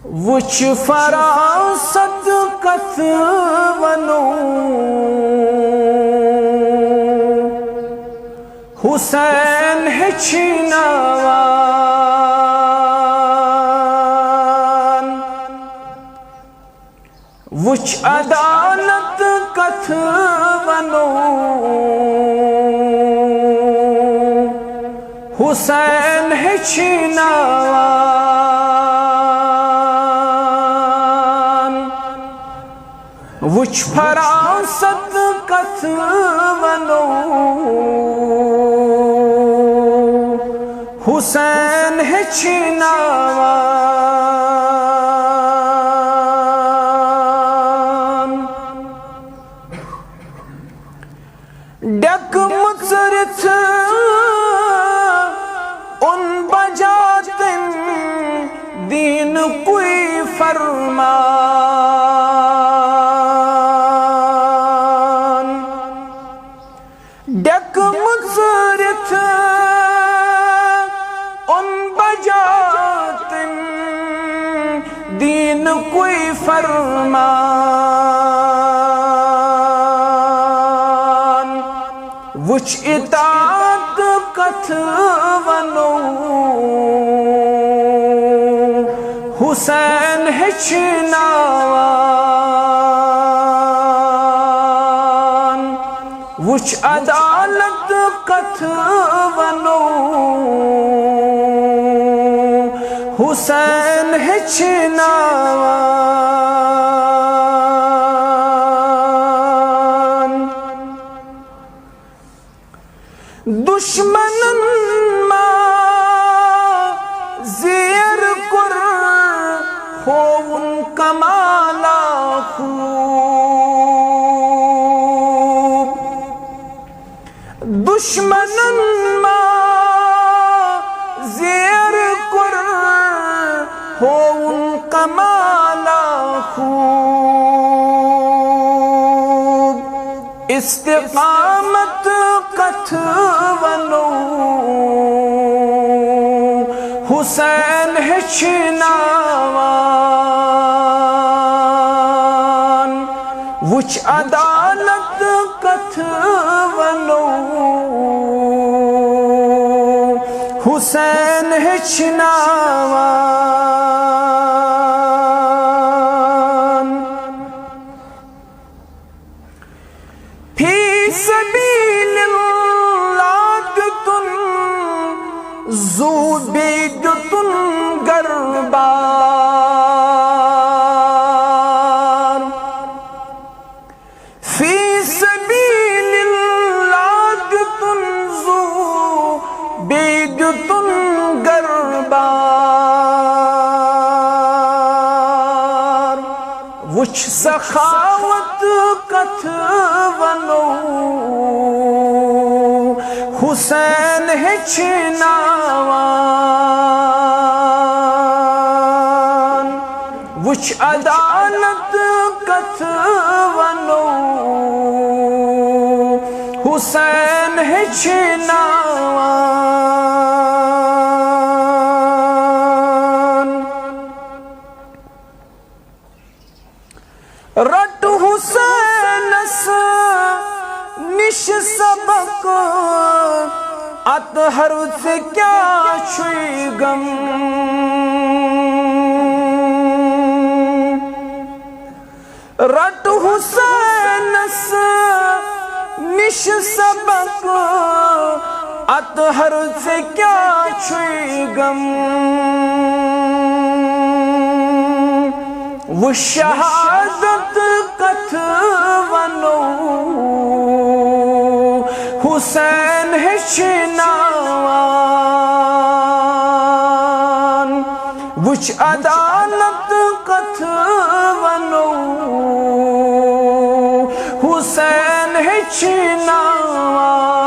وچ فراست کت ونو حسین ہچھناوان وچ عدالت کت ونو حسین ہچھناوان وچ فراست کت ونو حسین ہچھناوان ڈک مصرت ان بجاتن دین کوئی فرمان ڈک مصرت ان بجاتن دین کوئی فرمان وچ اطاعت کت ونو حسین ہچھناوان وچ عدالت کت ونو حسین ہچھناوان دشمنن ما زیر کر خون کمالا خوب دشمنن ما زیر کر خون کمالا خوب استقامت کت ونو حسین ہچھناوان وچ عدالت کت ونو حسین ہچھناوان فی سبیل اللہ تن زو بیدتن گربار فی سبیل اللہ تن زو بیدتن گربار وچ سخاوت کت ونو حسین ہچھناوان وچ عدالت کت ونو حسین ہچھناوان رٹ حسین نش سبق اطہر سے کیا چھوئی غم رٹ حسین نش سبق اطہر سے کیا چھوئی غم وہ شہادت کت ونو حسین ہچھناوان وچ عدالت کت ونو حسین ہچھناوان